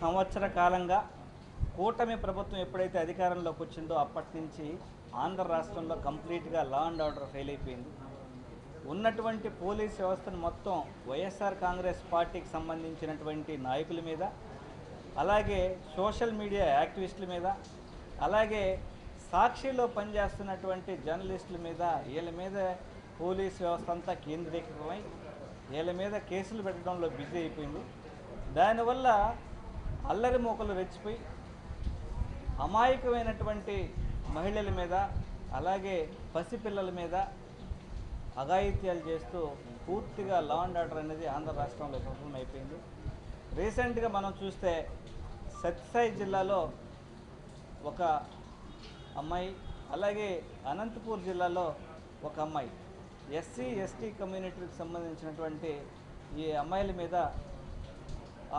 సంవత్సర కాలంగా కూటమి ప్రభుత్వం ఎప్పుడైతే అధికారంలోకి వచ్చిందో అప్పటి నుంచి ఆంధ్ర రాష్ట్రంలో కంప్లీట్గా లా అండ్ ఆర్డర్ ఫెయిల్ అయిపోయింది. ఉన్నటువంటి పోలీస్ వ్యవస్థను మొత్తం వైఎస్ఆర్ కాంగ్రెస్ పార్టీకి సంబంధించినటువంటి నాయకుల మీద, అలాగే సోషల్ మీడియా యాక్టివిస్టుల మీద, అలాగే సాక్షిలో పనిచేస్తున్నటువంటి జర్నలిస్టుల మీద, వీళ్ళ మీద పోలీస్ వ్యవస్థ అంతా కేంద్రీకృతమై వీళ్ళ మీద కేసులు పెట్టడంలో బిజీ అయిపోయింది. దానివల్ల అల్లరి మూకలు రెచ్చిపోయి అమాయకమైనటువంటి మహిళల మీద, అలాగే పసిపిల్లల మీద అఘాయిత్యాలు చేస్తూ పూర్తిగా లా అండ్ ఆర్డర్ అనేది ఆంధ్ర రాష్ట్రంలో విఫలం అయిపోయింది. రీసెంట్గా మనం చూస్తే సత్యసాయి జిల్లాలో ఒక అమ్మాయి, అలాగే అనంతపూర్ జిల్లాలో ఒక అమ్మాయి, ఎస్సీ ఎస్టీ కమ్యూనిటీకి సంబంధించినటువంటి ఈ అమ్మాయిల మీద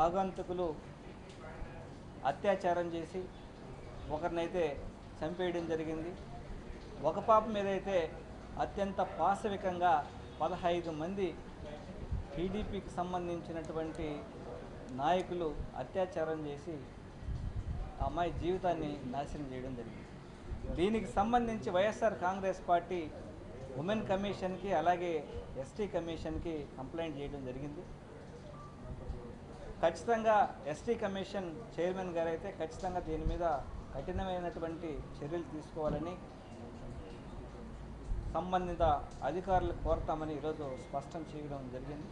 ఆగంతుకులు అత్యాచారం చేసి ఒకరినైతే చంపేయడం జరిగింది. ఒక పాప మీద అయితే అత్యంత పాశవికంగా 15 మంది టీడీపీకి సంబంధించినటువంటి నాయకులు అత్యాచారం చేసి ఆ అమ్మాయి జీవితాన్ని నాశనం చేయడం జరిగింది. దీనికి సంబంధించి వైఎస్ఆర్ కాంగ్రెస్ పార్టీ ఉమెన్ కమిషన్కి, అలాగే ఎస్టీ కమిషన్కి కంప్లైంట్ చేయడం జరిగింది. ఖచ్చితంగా ఎస్టీ కమిషన్ చైర్మన్ గారు అయితే ఖచ్చితంగా దీని మీద కఠినమైనటువంటి చర్యలు తీసుకోవాలని సంబంధిత అధికారులు కోరతామని ఈరోజు స్పష్టం చేయడం జరిగింది.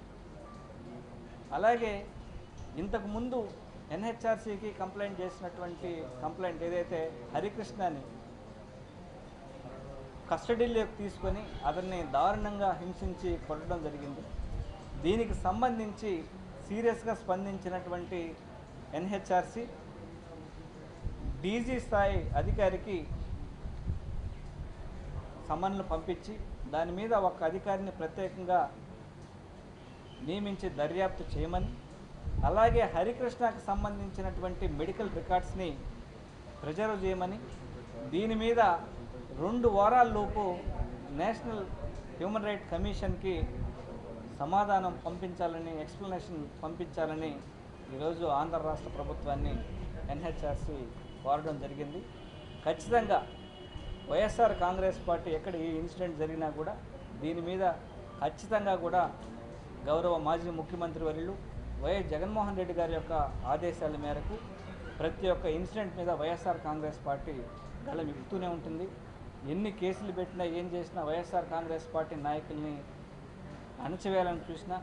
అలాగే ఇంతకుముందు ఎన్హెచ్ఆర్సీకి కంప్లైంట్ చేసినటువంటి కంప్లైంట్ ఏదైతే హరికృష్ణని కస్టడీలోకి తీసుకొని అతన్ని దారుణంగా హింసించి కొట్టడం జరిగింది. దీనికి సంబంధించి సీరియస్గా స్పందించినటువంటి ఎన్హెచ్ఆర్సీ డీజీ స్థాయి అధికారికి సమన్లు పంపించి దాని మీద ఒక అధికారిని ప్రత్యేకంగా నియమించి దర్యాప్తు చేయమని, అలాగే హరికృష్ణకు సంబంధించినటువంటి మెడికల్ రికార్డ్స్ని ప్రిజర్వ్ చేయమని, దీని మీద 2 వారాల్లోపు నేషనల్ హ్యూమన్ రైట్ కమిషన్కి సమాధానం పంపించాలని, ఎక్స్ప్లెనేషన్ పంపించాలని ఈరోజు ఆంధ్ర రాష్ట్ర ప్రభుత్వాన్ని ఎన్హెచ్ఆర్సీ కోరడం జరిగింది. ఖచ్చితంగా వైఎస్ఆర్ కాంగ్రెస్ పార్టీ ఎక్కడ ఈ ఇన్సిడెంట్ జరిగినా కూడా దీని మీద ఖచ్చితంగా కూడా గౌరవ మాజీ ముఖ్యమంత్రి వర్యులు వైఎస్ జగన్మోహన్ రెడ్డి గారి యొక్క ఆదేశాల మేరకు ప్రతి ఒక్క ఇన్సిడెంట్ మీద వైఎస్ఆర్ కాంగ్రెస్ పార్టీ గళం ఇప్పుతూనే ఉంటుంది. ఎన్ని కేసులు పెట్టినా, ఏం చేసినా వైఎస్ఆర్ కాంగ్రెస్ పార్టీ నాయకుల్ని అణచివేయాలని చూసినా,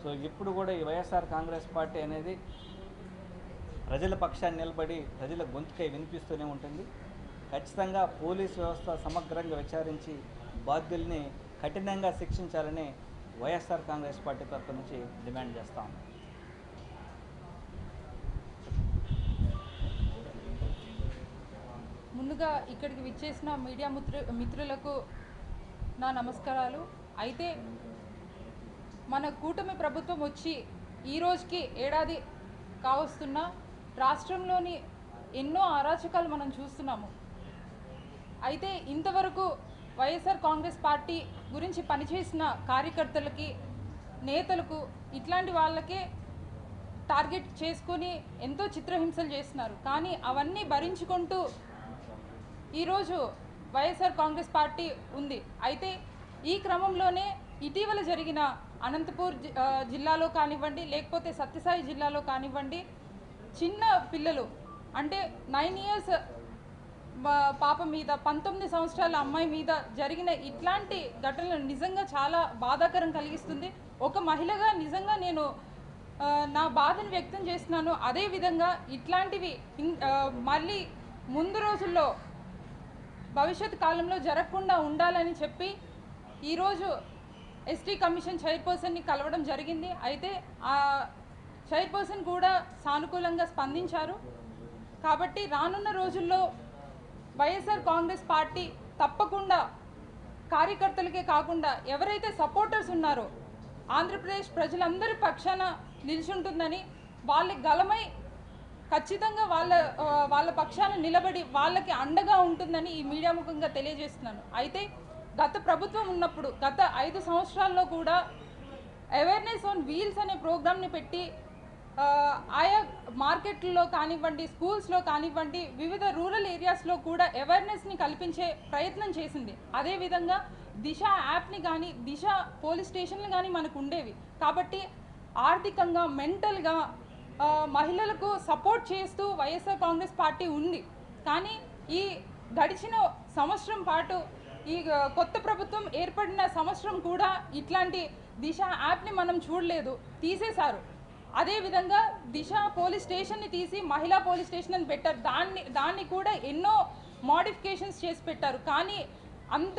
సో ఇప్పుడు కూడా ఈ వైఎస్ఆర్ కాంగ్రెస్ పార్టీ అనేది ప్రజల పక్షాన్ని నిలబడి ప్రజల గొంతుకై వినిపిస్తూనే ఉంటుంది. ఖచ్చితంగా పోలీస్ వ్యవస్థ సమగ్రంగా విచారించి బాధ్యుల్ని కఠినంగా శిక్షించాలని వైఎస్ఆర్ కాంగ్రెస్ పార్టీ తరఫు నుంచి డిమాండ్ చేస్తాం. ముందుగా ఇక్కడికి విచ్చేసిన మీడియా మిత్రులకు నా నమస్కారాలు. అయితే మన కూటమి ప్రభుత్వం వచ్చి ఈ రోజుకి ఏడాది కావస్తున్న రాష్ట్రంలోని ఎన్నో అరాచకాలు మనం చూస్తున్నాము. అయితే ఇంతవరకు వైఎస్ఆర్ కాంగ్రెస్ పార్టీ గురించి పనిచేసిన కార్యకర్తలకి, నేతలకు, ఇట్లాంటి వాళ్ళకే టార్గెట్ చేసుకొని ఎంతో చిత్రహింసలు చేస్తున్నారు. కానీ అవన్నీ భరించుకుంటూ ఈరోజు వైఎస్ఆర్ కాంగ్రెస్ పార్టీ ఉంది. అయితే ఈ క్రమంలోనే ఇటీవల జరిగిన అనంతపూర్ జిల్లాలో కానివ్వండి, లేకపోతే సత్యసాయి జిల్లాలో కానివ్వండి, చిన్న పిల్లలు అంటే 9 ఇయర్స్ పాప మీద, 19 సంవత్సరాల అమ్మాయి మీద జరిగిన ఇట్లాంటి ఘటనలు నిజంగా చాలా బాధాకరం కలిగిస్తుంది. ఒక మహిళగా నిజంగా నేను నా బాధను వ్యక్తం చేస్తున్నాను. అదేవిధంగా ఇట్లాంటివి మళ్ళీ ముందు రోజుల్లో భవిష్యత్ కాలంలో జరగకుండా ఉండాలని చెప్పి ఈరోజు ఎస్టీ కమిషన్ చైర్పర్సన్ని కలవడం జరిగింది. అయితే ఆ చైర్పర్సన్ కూడా సానుకూలంగా స్పందించారు. కాబట్టి రానున్న రోజుల్లో వైఎస్ఆర్ కాంగ్రెస్ పార్టీ తప్పకుండా కార్యకర్తలకే కాకుండా ఎవరైతే సపోర్టర్స్ ఉన్నారో ఆంధ్రప్రదేశ్ ప్రజలందరి పక్షాన నిల్చుంటుందని, వాళ్ళ గలమై ఖచ్చితంగా వాళ్ళ పక్షాన నిలబడి వాళ్ళకి అండగా ఉంటుందని ఈ మీడియా ముఖంగా తెలియజేస్తున్నాను. అయితే గత ప్రభుత్వం ఉన్నప్పుడు గత 5 సంవత్సరాల్లో కూడా అవేర్నెస్ ఆన్ వీల్స్ అనే ప్రోగ్రామ్ని పెట్టి ఆయా మార్కెట్లో కానివ్వండి, స్కూల్స్లో కానివ్వండి, వివిధ రూరల్ ఏరియాస్లో కూడా అవేర్నెస్ని కల్పించే ప్రయత్నం చేసింది. అదేవిధంగా దిశ యాప్ని కానీ, దిశ పోలీస్ స్టేషన్లు కానీ మనకు ఉండేవి. కాబట్టి ఆర్థికంగా, మెంటల్గా మహిళలకు సపోర్ట్ చేస్తూ వైఎస్ఆర్ కాంగ్రెస్ పార్టీ ఉంది. కానీ ఈ గడిచిన సంవత్సరం పాటు ఈ కొత్త ప్రభుత్వం ఏర్పడిన సంవత్సరం కూడా ఇట్లాంటి దిశ యాప్ని మనం చూడలేదు, తీసేశారు. అదేవిధంగా దిశ పోలీస్ స్టేషన్ని తీసి మహిళా పోలీస్ స్టేషన్ అని పెట్టారు. దాన్ని కూడా ఎన్నో మోడిఫికేషన్స్ చేసి పెట్టారు. కానీ అంత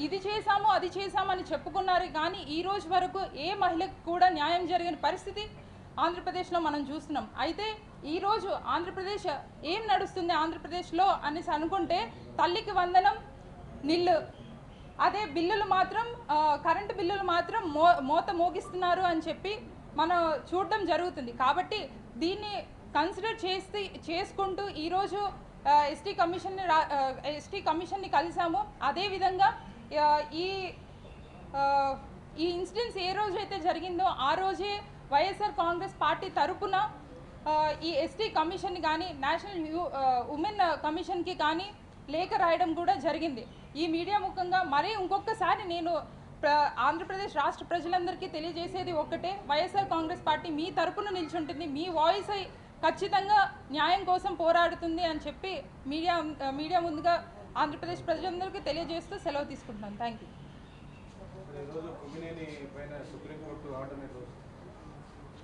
ఇది చేశాము, అది చేశామని చెప్పుకున్నారు. కానీ ఈ రోజు వరకు ఏ మహిళకు కూడా న్యాయం జరిగిన పరిస్థితి ఆంధ్రప్రదేశ్లో మనం చూస్తున్నాం. అయితే ఈరోజు ఆంధ్రప్రదేశ్ ఏం నడుస్తుంది ఆంధ్రప్రదేశ్లో అనేసి అనుకుంటే, తల్లికి వందనం నిల్లు, అదే బిల్లులు మాత్రం కరెంటు బిల్లులు మాత్రం మోత మోగిస్తున్నారు అని చెప్పి మనం చూడడం జరుగుతుంది. కాబట్టి దీన్ని కన్సిడర్ చేసుకుంటూ ఈరోజు ఎస్టీ కమిషన్ని కలిసాము. అదేవిధంగా ఈ ఇన్సిడెంట్స్ ఏ రోజైతే జరిగిందో ఆ రోజే వైఎస్ఆర్ కాంగ్రెస్ పార్టీ తరపున ఈ ఎస్టీ కమిషన్ కానీ, నేషనల్ ఉమెన్ కమిషన్కి కానీ లేఖ రాయడం కూడా జరిగింది. ఈ మీడియా ముఖంగా మరీ ఇంకొకసారి నేను ఆంధ్రప్రదేశ్ రాష్ట్ర ప్రజలందరికీ తెలియజేసేది ఒక్కటే, వైఎస్ఆర్ కాంగ్రెస్ పార్టీ మీ తరపున నిల్చుంటుంది, మీ వాయిస్ ఖచ్చితంగా న్యాయం కోసం పోరాడుతుంది అని చెప్పి మీడియా ముందుగా ఆంధ్రప్రదేశ్ ప్రజలందరికీ తెలియజేస్తూ సెలవు తీసుకుంటున్నాను. Thank you.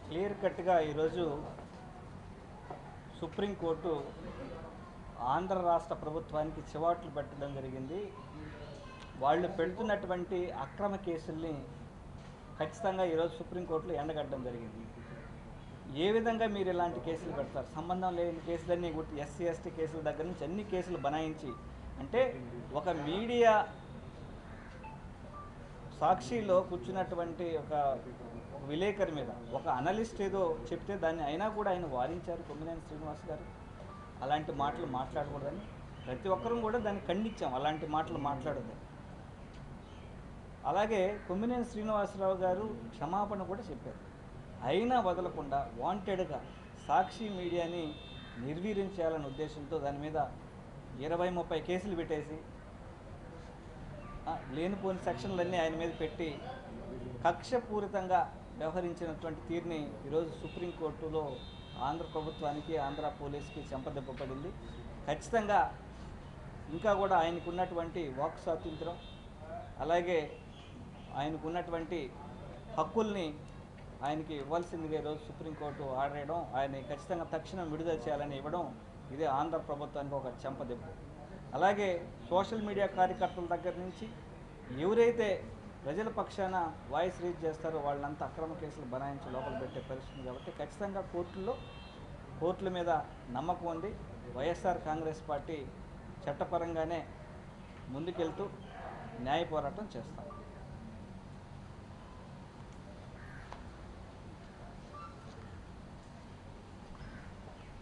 క్లియర్ కట్గా ఈరోజు సుప్రీంకోర్టు ఆంధ్ర రాష్ట్ర ప్రభుత్వానికి చివాట్లు పెట్టడం జరిగింది. వాళ్ళు పెడుతున్నటువంటి అక్రమ కేసుల్ని ఖచ్చితంగా ఈరోజు సుప్రీంకోర్టులో ఎండగట్టడం జరిగింది. ఏ విధంగా మీరు ఇలాంటి కేసులు పెడతారు? సంబంధం లేని కేసులన్నీ ఎస్సీ ఎస్టీ కేసుల దగ్గర నుంచి అన్ని కేసులు బనాయించి, అంటే ఒక మీడియా సాక్షిలో కూర్చున్నటువంటి ఒక విలేకరి మీద ఒక అనలిస్ట్ ఏదో చెప్తే దాన్ని అయినా కూడా ఆయన వారించారు కొమ్మినేని శ్రీనివాస్ గారు. అలాంటి మాటలు మాట్లాడకూడదని ప్రతి ఒక్కరూ కూడా దాన్ని ఖండించాం, అలాంటి మాటలు మాట్లాడద్దని. అలాగే కొమ్మినేని శ్రీనివాసరావు గారు క్షమాపణ కూడా చెప్పారు. అయినా వదలకుండా వాంటెడ్గా సాక్షి మీడియాని నిర్వీర్యం చేయాలనే ఉద్దేశంతో దాని మీద 20-30 కేసులు పెట్టేసి లేనిపోని సెక్షన్లన్నీ ఆయన మీద పెట్టి కక్షపూరితంగా వ్యవహరించినటువంటి తీరుని ఈరోజు సుప్రీంకోర్టులో ఆంధ్ర ప్రభుత్వానికి, ఆంధ్ర పోలీస్కి చెంపదెబ్బపడింది. ఖచ్చితంగా ఇంకా కూడా ఆయనకు ఉన్నటువంటి వాక్ స్వాతంత్రం, అలాగే ఆయనకు ఉన్నటువంటి హక్కుల్ని ఆయనకి ఇవ్వాల్సిందిగా ఈరోజు సుప్రీంకోర్టు ఆర్డర్ వేయడం, ఆయన ఖచ్చితంగా తక్షణం విడుదల చేయాలని ఇవ్వడం, ఇదే ఆంధ్ర ప్రభుత్వానికి ఒక చెంపదెబ్బ. అలాగే సోషల్ మీడియా కార్యకర్తల దగ్గర నుంచి ఎవరైతే ప్రజల పక్షాన వాయిస్ రీచ్ చేస్తారో వాళ్ళంతా అక్రమ కేసులు బనాయించి లోపల పెట్టే పరిస్థితి. కాబట్టి ఖచ్చితంగా కోర్టుల మీద నమ్మకం ఉంది. వైఎస్ఆర్ కాంగ్రెస్ పార్టీ చట్టపరంగానే ముందుకెళ్తూ న్యాయ పోరాటం చేస్తాం.